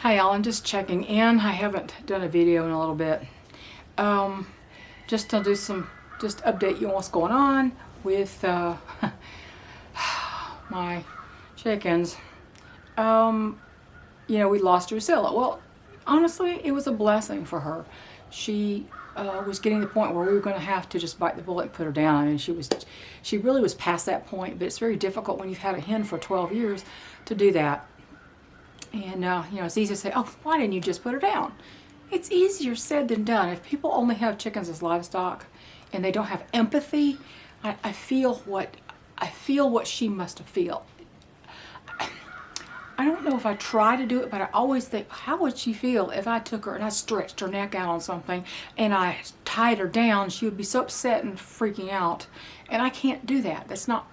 Hi y'all, I'm just checking in. I haven't done a video in a little bit. Just to do just update you on what's going on with my chickens. We lost Drusilla. Well, honestly, it was a blessing for her. She was getting to the point where we were going to have to just bite the bullet and put her down. I mean, she really was past that point, but it's very difficult when you've had a hen for 12 years to do that. And, it's easy to say, oh, why didn't you just put her down? It's easier said than done. If people only have chickens as livestock and they don't have empathy, I feel what she must have felt. I don't know if I try to do it, but I always think, how would she feel if I took her and I stretched her neck out on something and I tied her down? She would be so upset and freaking out. And I can't do that. That's not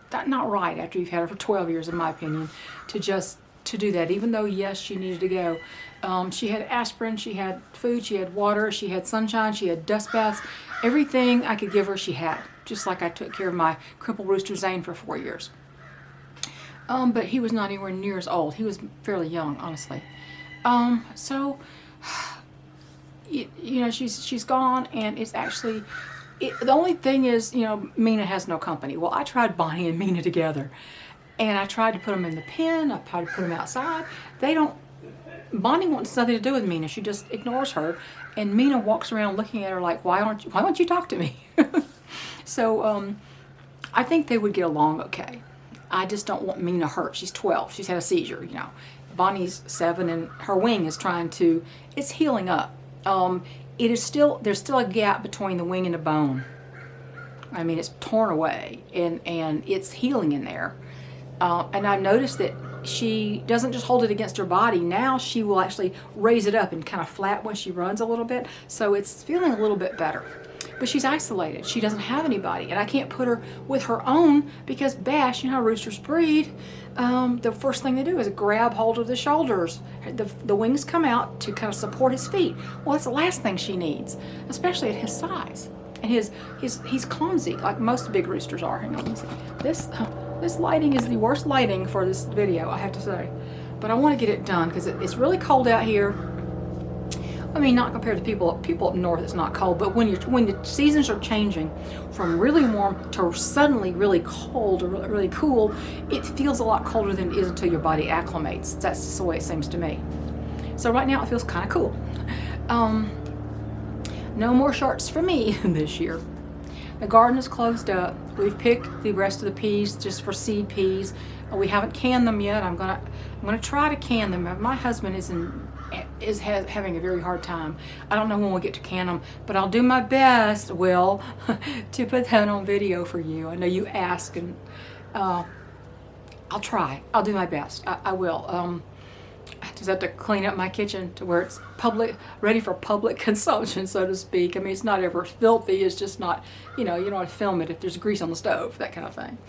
right after you've had her for 12 years, in my opinion, to do that, even though, yes, she needed to go. She had aspirin, she had food, she had water, she had sunshine, she had dust baths. Everything I could give her, she had, just like I took care of my crippled rooster Zane for 4 years. But he was not anywhere near as old. He was fairly young, honestly. She's gone, and it's actually, the only thing is, Mina has no company. Well, I tried Bonnie and Mina together. And I tried to put them in the pen. I tried to put them outside. Bonnie wants nothing to do with Mina. She just ignores her. And Mina walks around looking at her like, why don't you talk to me? So I think they would get along okay. I just don't want Mina hurt. She's 12. She's had a seizure, Bonnie's 7 and her wing is it's healing up. There's still a gap between the wing and the bone. I mean, it's torn away and it's healing in there. And I noticed that she doesn't just hold it against her body. Now she will actually raise it up and kind of flat when she runs a little bit. So it's feeling a little bit better. But she's isolated. She doesn't have anybody. And I can't put her with her own because Bash, how roosters breed, the first thing they do is grab hold of the shoulders. The wings come out to kind of support his feet. Well, that's the last thing she needs, especially at his size. And he's clumsy, like most big roosters are. Hang on, let me see. This lighting is the worst lighting for this video, I have to say. But I want to get it done because it's really cold out here. I mean, not compared to people up north, it's not cold. But when the seasons are changing from really warm to suddenly really cold or really cool, it feels a lot colder than it is until your body acclimates. That's just the way it seems to me. So right now it feels kind of cool. No more shorts for me this year. The garden is closed up. We've picked the rest of the peas just for seed peas. We haven't canned them yet. I'm gonna try to can them. My husband is having a very hard time. I don't know when we'll get to can them, but I'll do my best, Will, to put that on video for you. I know you ask, and I'll try. I'll do my best. I will. I just have to clean up my kitchen to where it's ready for public consumption, so to speak. I mean, it's not ever filthy. It's just not, you don't want to film it if there's grease on the stove, that kind of thing.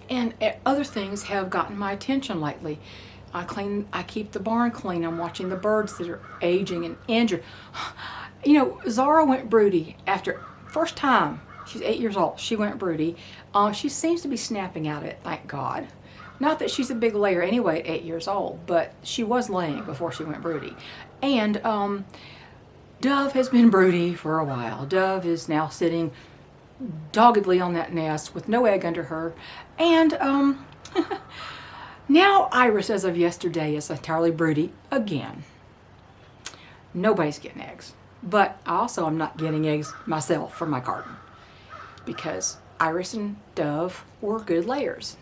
And other things have gotten my attention lately. I keep the barn clean. I'm watching the birds that are aging and injured. Zara went broody after first time. She's 8 years old. She went broody. She seems to be snapping out of it, thank God. Not that she's a big layer anyway at 8 years old, but she was laying before she went broody. And Dove has been broody for a while. Dove is now sitting doggedly on that nest with no egg under her. And now Iris, as of yesterday, is entirely broody again. Nobody's getting eggs. But also I'm not getting eggs myself from my garden because Iris and Dove were good layers.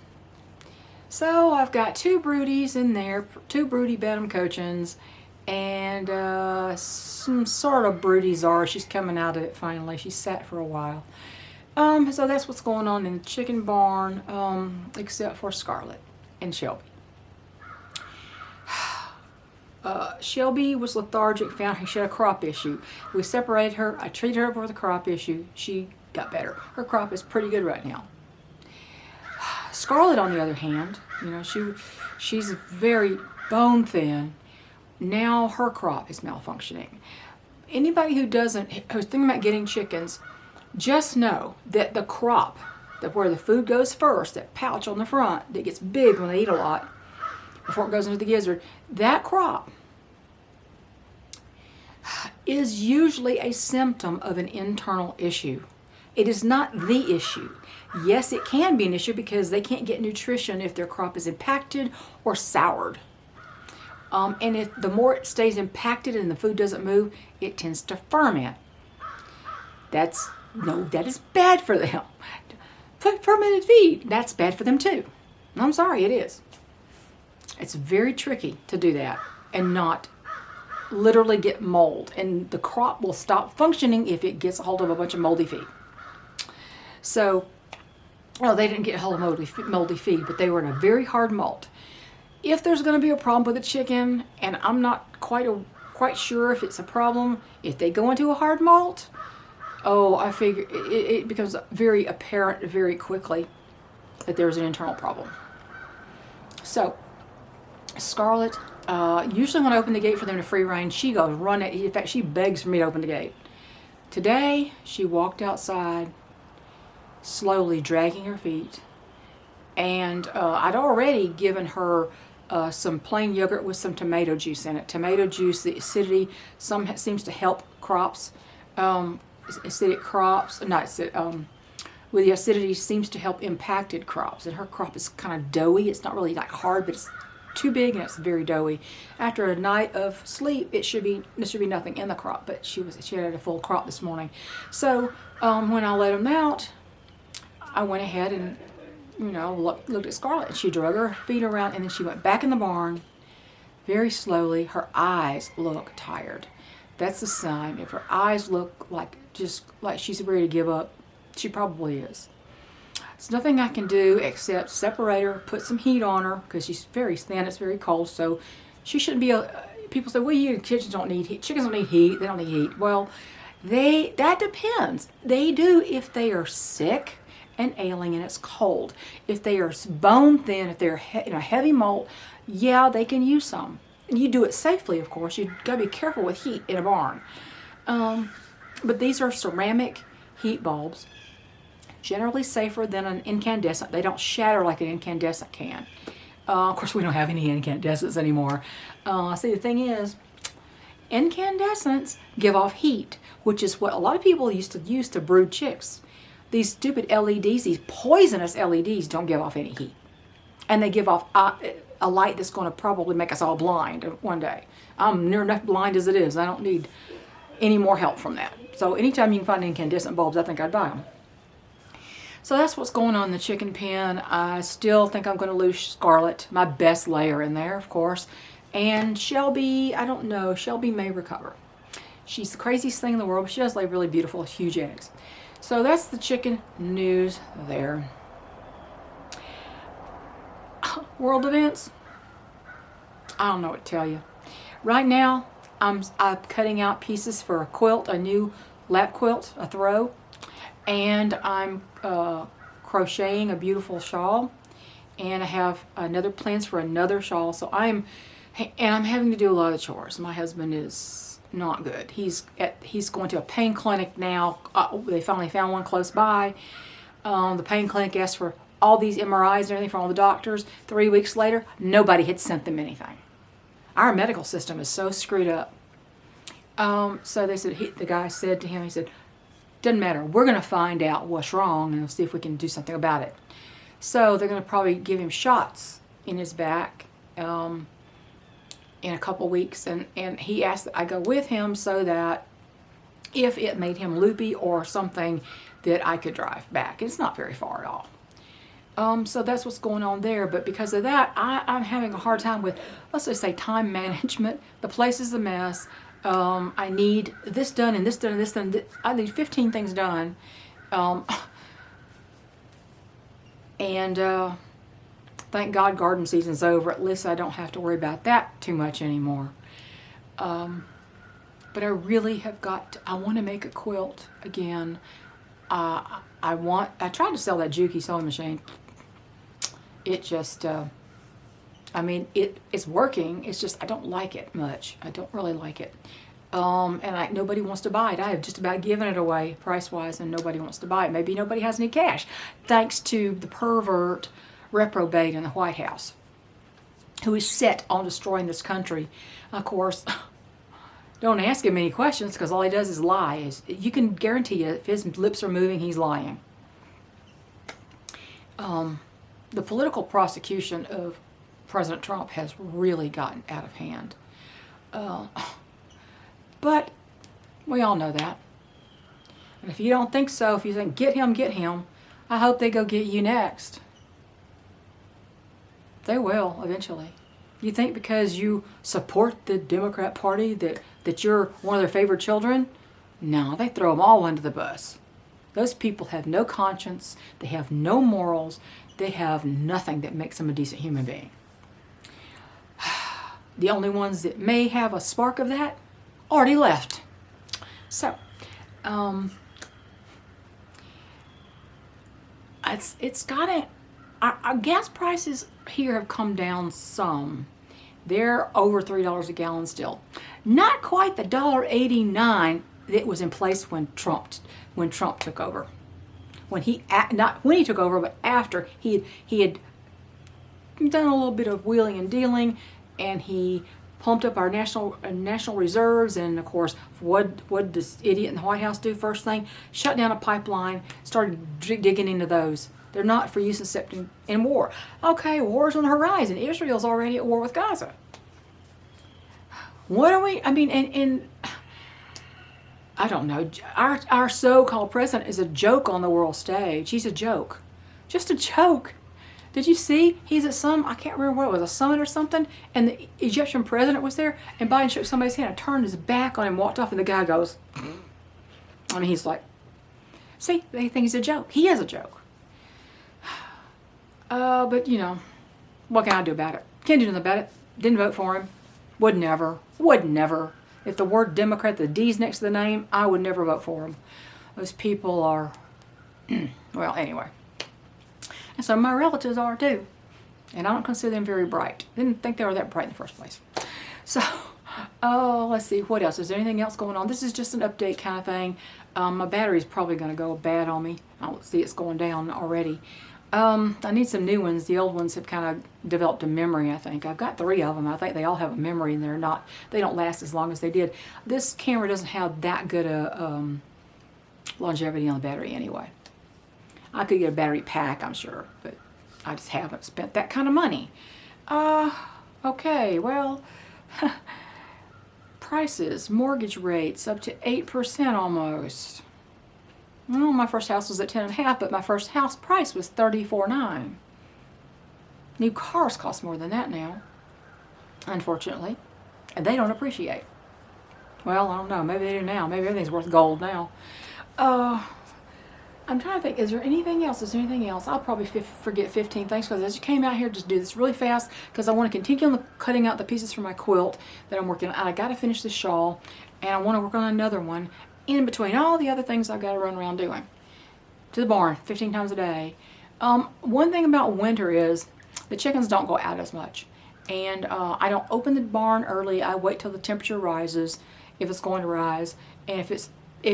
So I've got 2 broodies in there, 2 broody Benham Cochins, and some sort of broody Zara. She's coming out of it finally. She sat for a while. So that's what's going on in the chicken barn, except for Scarlett and Shelby. Shelby was lethargic, found she had a crop issue. We separated her. I treated her for the crop issue. She got better. Her crop is pretty good right now. Scarlett, on the other hand, she's very bone thin. Now her crop is malfunctioning. Anybody who's thinking about getting chickens, just know that the crop, where the food goes first, that pouch on the front that gets big when they eat a lot, before it goes into the gizzard. That crop is usually a symptom of an internal issue. It is not the issue. Yes, it can be an issue because they can't get nutrition if their crop is impacted or soured. And if the more it stays impacted and the food doesn't move, it tends to ferment. That is bad for them. Put fermented feed, that's bad for them too. I'm sorry, it is. It's very tricky to do that and not literally get mold. And the crop will stop functioning if it gets a hold of a bunch of moldy feed. So, no, they didn't get a hold of moldy feed, but they were in a very hard molt. If there's going to be a problem with the chicken, and I'm not quite sure if it's a problem, if they go into a hard molt, I figure it becomes very apparent very quickly that there's an internal problem. So, Scarlett, usually when I open the gate for them to free range, she goes running. In fact, she begs for me to open the gate. Today, she walked outside, slowly dragging her feet, and I'd already given her some plain yogurt with some tomato juice in it. Tomato juice, the acidity, seems to help crops. Acidic crops, with the acidity seems to help impacted crops. And her crop is kind of doughy. It's not really like hard, but it's too big and it's very doughy. After a night of sleep, there should be nothing in the crop, but she had a full crop this morning. So when I let them out, I went ahead and looked at Scarlett. She drug her feet around and then she went back in the barn very slowly. Her eyes look tired. That's a sign. If her eyes look like she's ready to give up, she probably is. There's nothing I can do except separate her, put some heat on her because she's very thin. It's very cold, so she shouldn't be. People say, "Well, chickens don't need heat. Chickens don't need heat. They don't need heat." Well, that depends. They do if they are sick and ailing and it's cold. If they are bone thin, if they're in a heavy molt, yeah, they can use some. And you do it safely, of course. You gotta be careful with heat in a barn. But these are ceramic heat bulbs, generally safer than an incandescent. They don't shatter like an incandescent can. Of course, we don't have any incandescents anymore. See, the thing is, incandescents give off heat, which is what a lot of people used to use to brood chicks. These stupid LEDs, these poisonous LEDs, don't give off any heat. And they give off a light that's going to probably make us all blind one day. I'm near enough blind as it is. I don't need any more help from that. So anytime you can find incandescent bulbs, I think I'd buy them. So that's what's going on in the chicken pen. I still think I'm going to lose Scarlett, my best layer in there, of course. And Shelby, I don't know. Shelby may recover. She's the craziest thing in the world, but she does lay really beautiful, huge eggs. So that's the chicken news there. World events? I don't know what to tell you. Right now, I'm cutting out pieces for a quilt, a new lap quilt, a throw. And I'm crocheting a beautiful shawl. And I have another plans for another shawl. So I'm having to do a lot of chores. My husband is not good. He's going to a pain clinic now. They finally found one close by. The pain clinic asked for all these MRIs and everything from all the doctors. 3 weeks later, nobody had sent them anything. Our medical system is so screwed up. So they said, the guy said to him, he said, doesn't matter. We're going to find out what's wrong and see if we can do something about it. So they're going to probably give him shots in his back in a couple weeks. And he asked that I go with him so that if it made him loopy or something, that I could drive back. It's not very far at all. So that's what's going on there. But because of that, I'm having a hard time with, let's just say, time management. The place is a mess. I need this done and this done and this done. I need 15 things done. And thank God garden season's over. At least I don't have to worry about that too much anymore. But I really have I want to make a quilt again. I tried to sell that Juki sewing machine. It just, it's working. It's just, I don't like it much. I don't really like it. And nobody wants to buy it. I have just about given it away price-wise and nobody wants to buy it. Maybe nobody has any cash. Thanks to the pervert reprobate in the White House. who is set on destroying this country. Of course, don't ask him any questions because all he does is lie. You can guarantee you, if his lips are moving, he's lying. The political prosecution of President Trump has really gotten out of hand. But we all know that. And if you don't think so, if you think, get him, I hope they go get you next. They will, eventually. You think because you support the Democrat Party that you're one of their favorite children? No, they throw them all under the bus. Those people have no conscience. They have no morals. They have nothing that makes them a decent human being. The only ones that may have a spark of that already left. So, it's gotta. Our gas prices here have come down some. They're over $3 a gallon still. Not quite the $1.89 that was in place when Trump took over. Not when he took over, but after he had done a little bit of wheeling and dealing, and he pumped up our national reserves. And of course, what did this idiot in the White House do first thing? Shut down a pipeline, started digging into those. They're not for use except in war. Okay, war's on the horizon. Israel's already at war with Gaza. What are we? I mean, and I don't know. Our so-called president is a joke on the world stage. He's a joke, just a joke. Did you see? He's at I can't remember what it was, a summit or something, and the Egyptian president was there, and Biden shook somebody's hand and turned his back on him, walked off, and the guy goes, I mean, he's like, see, they think he's a joke. He is a joke. But you know, what can I do about it? Can't do nothing about it. Didn't vote for him. Would never. If the word Democrat, the D's next to the name, I would never vote for him. Those people are, well, anyway. And so my relatives are too. And I don't consider them very bright. Didn't think they were that bright in the first place. So, let's see, what else? Is there anything else going on? This is just an update kind of thing. My battery's probably going to go bad on me. I see it's going down already. I need some new ones. The old ones have kind of developed a memory, I think. I've got 3 of them. I think they all have a memory, and they don't last as long as they did. This camera doesn't have that good a longevity on the battery anyway. I could get a battery pack, I'm sure, but I just haven't spent that kind of money. Okay, well, prices, mortgage rates up to 8% almost. Well, my first house was at 10.5, but my first house price was $34,900. New cars cost more than that now, unfortunately, and they don't appreciate. Well, I don't know. Maybe they do now. Maybe everything's worth gold now. I'm trying to think. Is there anything else? I'll probably forget 15 things because I just came out here to do this really fast because I want to continue on cutting out the pieces for my quilt that I'm working on. I got to finish this shawl, and I want to work on another one in between all the other things I've got to run around doing. To the barn 15 times a day. One thing about winter is the chickens don't go out as much. And I don't open the barn early. I wait till the temperature rises, if it's going to rise. And if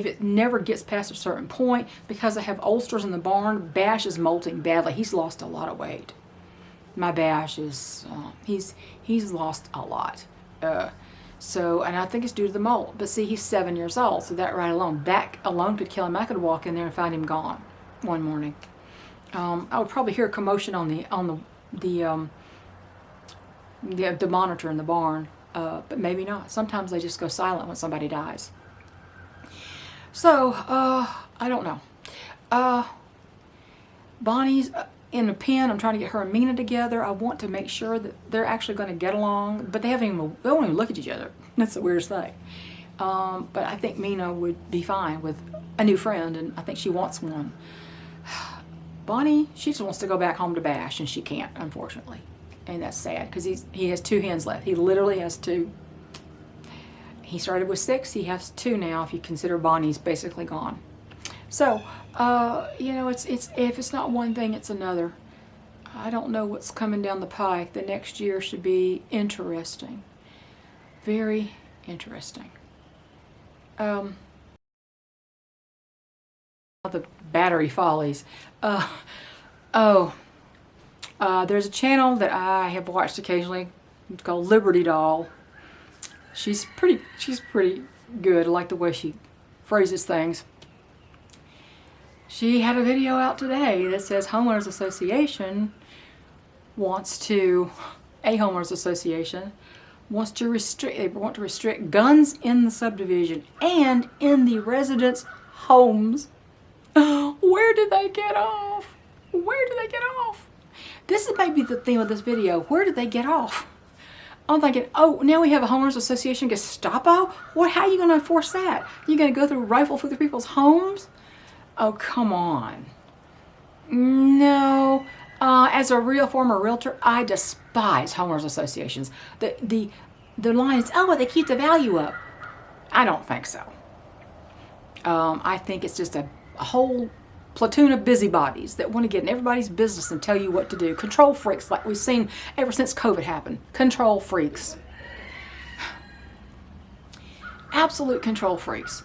it never gets past a certain point, because I have oldsters in the barn, Bash is molting badly. He's lost a lot of weight. My Bash is, he's lost a lot. And I think it's due to the molt. But see, he's 7 years old, so that alone could kill him. I could walk in there and find him gone one morning. I would probably hear a commotion on the monitor in the barn, but maybe not. Sometimes they just go silent when somebody dies. So, I don't know. Bonnie's in a pen. I'm trying to get her and Mina together. I want to make sure that they're actually going to get along, but they won't even look at each other. That's the weirdest thing. But I think Mina would be fine with a new friend, and I think she wants one. Bonnie, she just wants to go back home to Bash, and she can't, unfortunately. And that's sad, because he has 2 hens left. He literally has 2. He started with 6. He has 2 now, if you consider Bonnie's basically gone. So, if it's not one thing, it's another. I don't know what's coming down the pike. The next year should be interesting. Very interesting. The battery follies. There's a channel that I have watched occasionally. It's called Liberty Doll. She's pretty good. I like the way she phrases things. She had a video out today that says homeowners association wants to restrict guns in the subdivision and in the residents' homes. Where did they get off? Where did they get off? This is maybe the theme of this video. Where did they get off? I'm thinking, oh, now we have a homeowners association Gestapo? What? How are you going to enforce that? You're going to go rifle through the people's homes? Oh, come on. No. As a real former realtor, I despise homeowners associations. The line is, oh, well, they keep the value up. I don't think so. I think it's just a whole platoon of busybodies that want to get in everybody's business and tell you what to do. Control freaks like we've seen ever since COVID happened. Control freaks. Absolute control freaks.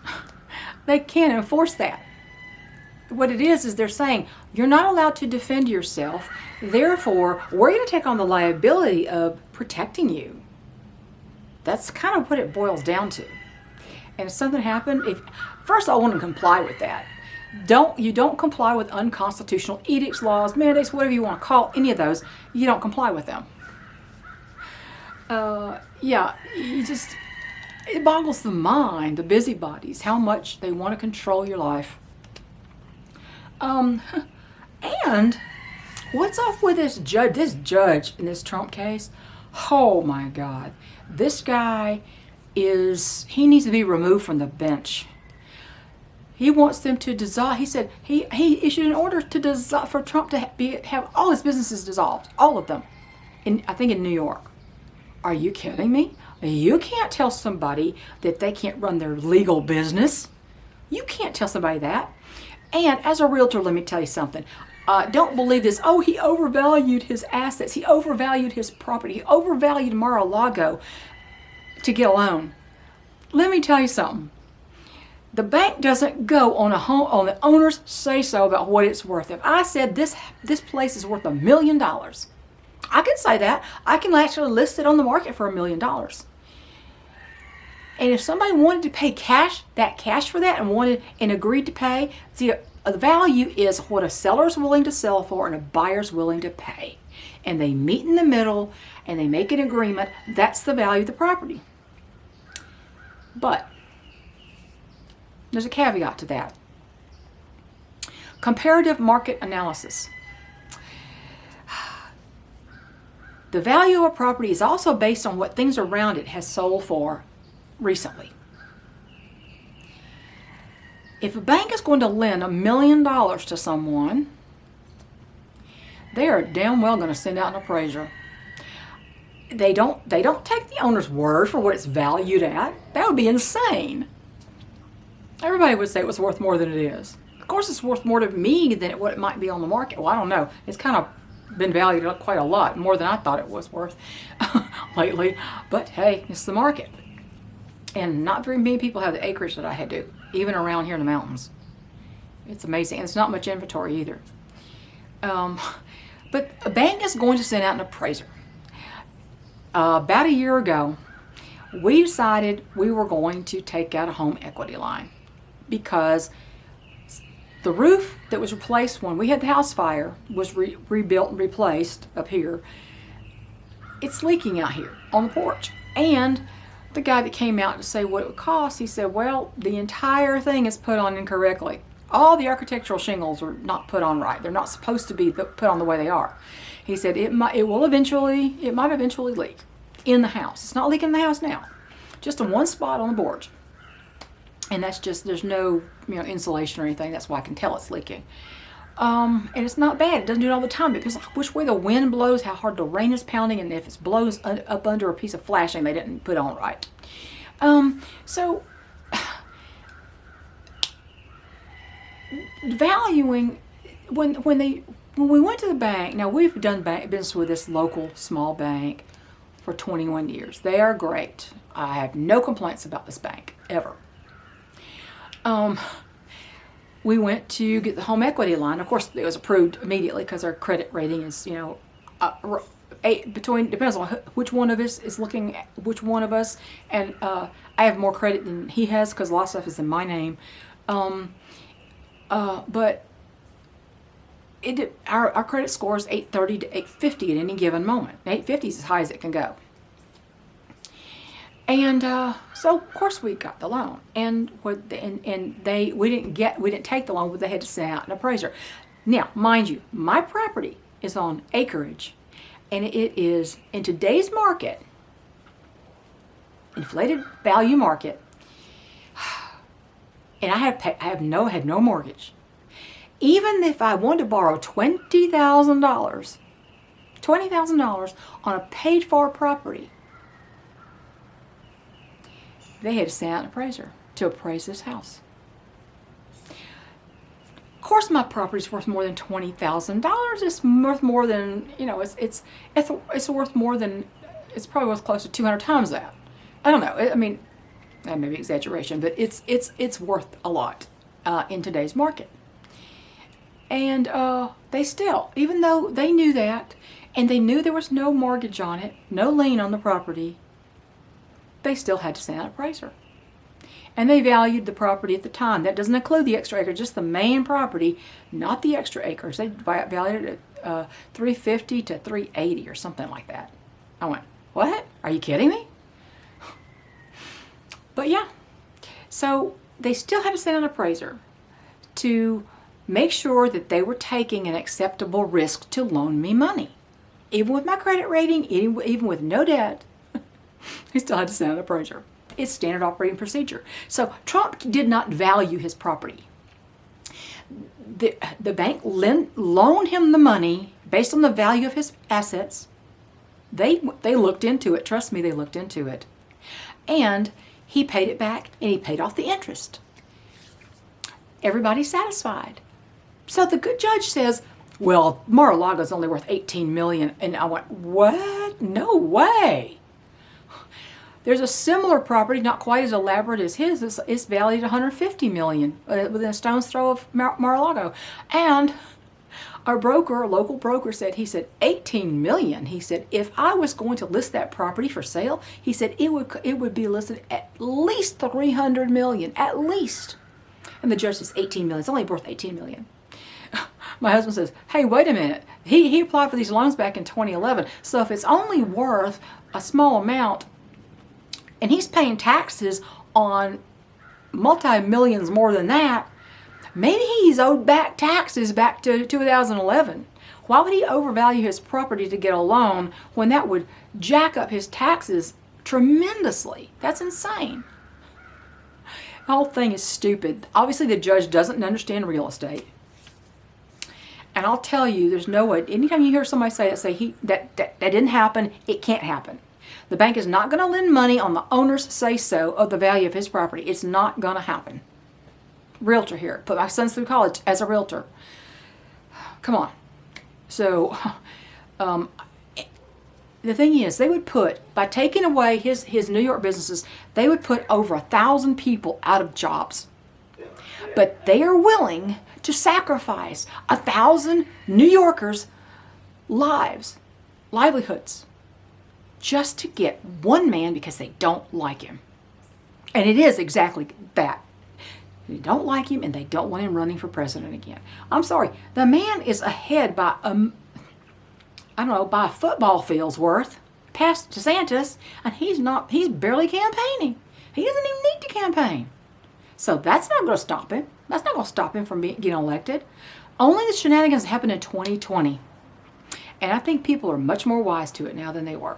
They can't enforce that. What it is they're saying, you're not allowed to defend yourself, therefore, we're going to take on the liability of protecting you. That's kind of what it boils down to. And if something happened, first I want to comply with that. You don't comply with unconstitutional edicts, laws, mandates, whatever you want to call any of those. You don't comply with them. It boggles the mind, the busybodies, how much they want to control your life. And what's up with this judge? This judge in this Trump case, oh my God, this guy he needs to be removed from the bench. He wants them to dissolve. He said he issued an order to dissolve, for Trump to have all his businesses dissolved, all of them, I think in New York. Are you kidding me? You can't tell somebody that they can't run their legal business. You can't tell somebody that. And as a realtor, let me tell you something. Don't believe this. Oh, he overvalued his assets. He overvalued his property. He overvalued Mar-a-Lago to get a loan. Let me tell you something. The bank doesn't go on the owner's say-so about what it's worth. If I said this place is worth $1 million, I can say that. I can actually list it on the market for $1 million. And if somebody wanted to pay cash for that and agreed to pay, see, the value is what a seller's willing to sell for and a buyer's willing to pay. And they meet in the middle and they make an agreement. That's the value of the property. But there's a caveat to that. Comparative market analysis. The value of a property is also based on what things around it has sold for recently. If a bank is going to lend $1 million to someone, they are damn well going to send out an appraiser. They don't take the owner's word for what it's valued at. That would be insane. Everybody would say it was worth more than it is. Of course, it's worth more to me than what it might be on the market. Well, I don't know. It's kind of been valued up quite a lot, more than I thought it was worth lately. But hey, it's the market. And not very many people have the acreage that I do, even around here in the mountains. It's amazing. And it's not much inventory either. But a bank is going to send out an appraiser. About a year ago, we decided we were going to take out a home equity line because the roof that was replaced when we had the house fire was rebuilt and replaced up here. It's leaking out here on the porch. And the guy that came out to say what it would cost, he said, well, the entire thing is put on incorrectly. All the architectural shingles are not put on right. They're not supposed to be put on the way they are. He said it might eventually leak in the house. It's not leaking in the house now, just in one spot on the porch. And that's just, there's no insulation or anything. That's why I can tell it's leaking. And it's not bad. It doesn't do it all the time. It depends on which way the wind blows, how hard the rain is pounding, and if it blows up under a piece of flashing they didn't put on right. So valuing when we went to the bank. Now we've done business with this local small bank for 21 years. They are great. I have no complaints about this bank ever. We went to get the home equity line. Of course, it was approved immediately because our credit rating is, depends on which one of us is looking at which one of us, and I have more credit than he has because a lot of stuff is in my name. But our credit score is 830 to 850 at any given moment. 850 is as high as it can go. And so of course we got the loan, and we didn't take the loan, but they had to send out an appraiser. Now, mind you, my property is on acreage, and it is in today's market, inflated value market, and I had no mortgage. Even if I wanted to borrow $20,000 on a paid for property, they had to send out an appraiser to appraise this house. Of course, my property's worth more than $20,000. It's worth more than, it's worth more than, it's probably worth close to 200 times that. I don't know. I mean, that may be exaggeration, but it's worth a lot in today's market. And they still, even though they knew that, and they knew there was no mortgage on it, no lien on the property, they still had to send out an appraiser. And they valued the property at the time. That doesn't include the extra acres, just the main property, not the extra acres. They valued it at $350 to $380 or something like that. I went, what? Are you kidding me? But yeah, so they still had to send an appraiser to make sure that they were taking an acceptable risk to loan me money. Even with my credit rating, even with no debt, he still had to send an appraiser. It's standard operating procedure. So Trump did not value his property. The bank loaned him the money based on the value of his assets. They looked into it. Trust me, they looked into it. And he paid it back, and he paid off the interest. Everybody's satisfied. So the good judge says, well, Mar-a-Lago's only worth $18 million. And I went, what? No way. There's a similar property, not quite as elaborate as his. It's valued at $150 million within a stone's throw of Mar-a-Lago. And our local broker said, he said, $18 million. He said, if I was going to list that property for sale, he said, it would be listed at least $300 million, at least. And the judge says, $18 million. It's only worth $18 million. My husband says, hey, wait a minute. He applied for these loans back in 2011. So if it's only worth a small amount, and he's paying taxes on multi-millions more than that, maybe he's owed back taxes back to 2011. Why would he overvalue his property to get a loan when that would jack up his taxes tremendously? That's insane. The whole thing is stupid. Obviously, the judge doesn't understand real estate. And I'll tell you, there's no way. Anytime you hear somebody say that didn't happen, it can't happen. The bank is not going to lend money on the owner's say-so of the value of his property. It's not going to happen. Realtor here. Put my sons through college as a realtor. Come on. So, the thing is, they would put, by taking away his New York businesses, they would put over 1,000 people out of jobs. But they are willing to sacrifice 1,000 New Yorkers' livelihoods, just to get one man because they don't like him. And it is exactly that. They don't like him, and they don't want him running for president again. I'm sorry. The man is ahead by by a football field's worth past DeSantis, and he's barely campaigning. He doesn't even need to campaign. So that's not going to stop him. That's not going to stop him from getting elected. Only the shenanigans happened in 2020. And I think people are much more wise to it now than they were.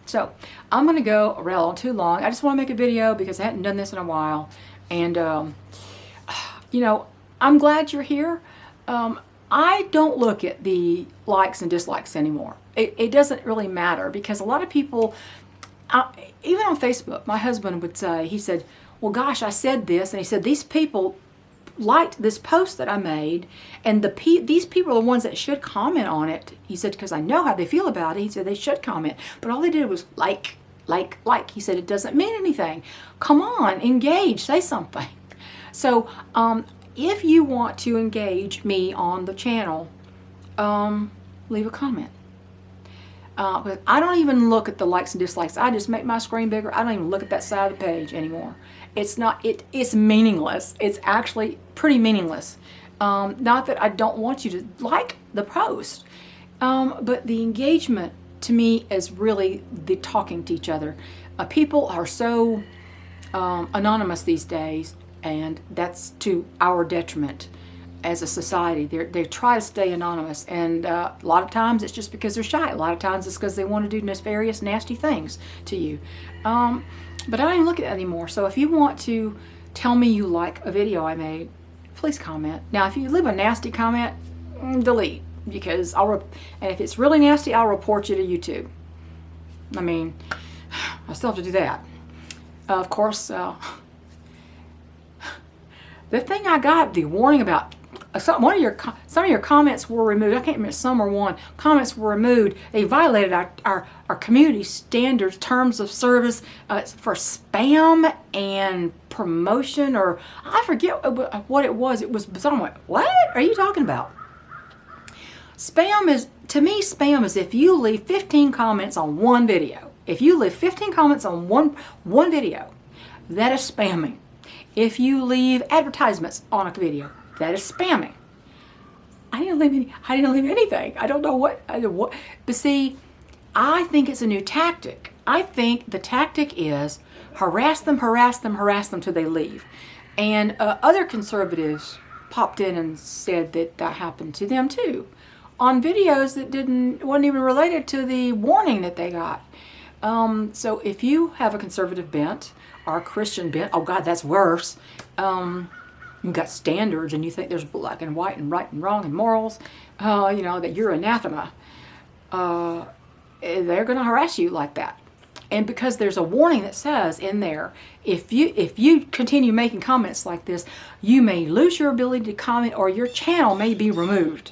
So I'm going to go around too long. I just want to make a video because I hadn't done this in a while. And, I'm glad you're here. I don't look at the likes and dislikes anymore. It doesn't really matter because a lot of people, even on Facebook, my husband would say, he said, well, gosh, I said this. And he said, these people liked this post that I made, and these people are the ones that should comment on it. He said, because I know how they feel about it. He said they should comment, but all they did was like. He said it doesn't mean anything. Come on, engage, say something. So if you want to engage me on the channel, leave a comment. But I don't even look at the likes and dislikes. I just make my screen bigger. I don't even look at that side of the page anymore. It's meaningless. It's actually pretty meaningless. Not that I don't want you to like the post, but the engagement to me is really the talking to each other. People are so anonymous these days, and that's to our detriment as a society. They try to stay anonymous, and a lot of times it's just because they're shy. A lot of times it's because they want to do nefarious, nasty things to you. But I don't even look at that anymore. So if you want to tell me you like a video I made, please comment. Now, if you leave a nasty comment, delete, because and if it's really nasty, I'll report you to YouTube. I mean, I still have to do that. Of course, the thing I got the warning about, some of your comments were removed. I can't remember, some or one. Comments were removed. They violated our community standards, terms of service for spam and promotion, or I forget what it was. It was somewhat. What are you talking about? Spam is, to me, spam is if you leave 15 comments on one video. If you leave 15 comments on one video, that is spamming. If you leave advertisements on a video, that is spamming. I didn't leave anything. I don't know what. But see, I think it's a new tactic. I think the tactic is harass them till they leave. And other conservatives popped in and said that happened to them too, on videos that wasn't even related to the warning that they got. So if you have a conservative bent or a Christian bent, oh God, that's worse. You've got standards and you think there's black and white and right and wrong and morals, that you're anathema. They're going to harass you like that. And because there's a warning that says in there, if you continue making comments like this, you may lose your ability to comment or your channel may be removed.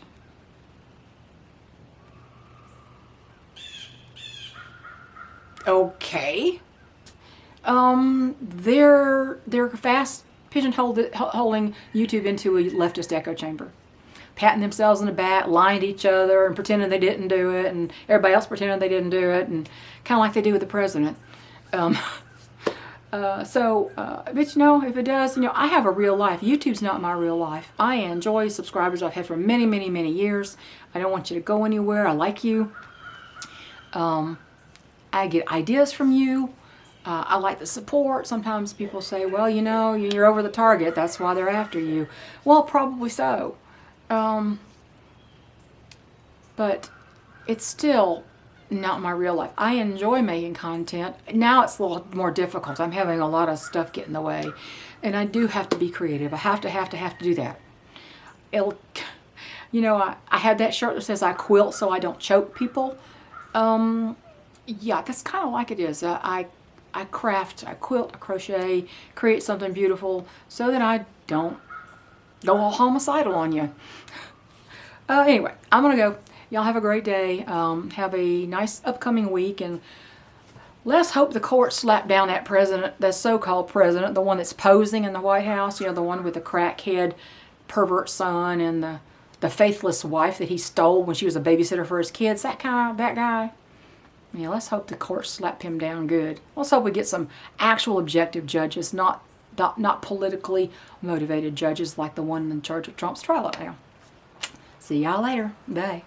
Okay. They're fast pigeonholing YouTube into a leftist echo chamber, patting themselves on the back, lying to each other, and pretending they didn't do it, and everybody else pretending they didn't do it, and kind of like they do with the president. But if it does, I have a real life. YouTube's not my real life. I enjoy subscribers I've had for many, many, many years. I don't want you to go anywhere. I like you. I get ideas from you. I like the support. Sometimes people say, well, you're over the target. That's why they're after you. Well, probably so. But it's still not my real life. I enjoy making content. Now it's a little more difficult. I'm having a lot of stuff get in the way. And I do have to be creative. I have to do that. I had that shirt that says I quilt so I don't choke people. Yeah, that's kind of like it is. I craft, I quilt, I crochet, create something beautiful so that I don't go all homicidal on you. Anyway, I'm going to go. Y'all have a great day. Have a nice upcoming week, and let's hope the court slap down that president, that so-called president, the one that's posing in the White House, the one with the crackhead pervert son and the faithless wife that he stole when she was a babysitter for his kids, that guy. Yeah, let's hope the court slap him down good. Let's hope we get some actual objective judges, not politically motivated judges like the one in charge of Trump's trial right now. See y'all later. Bye.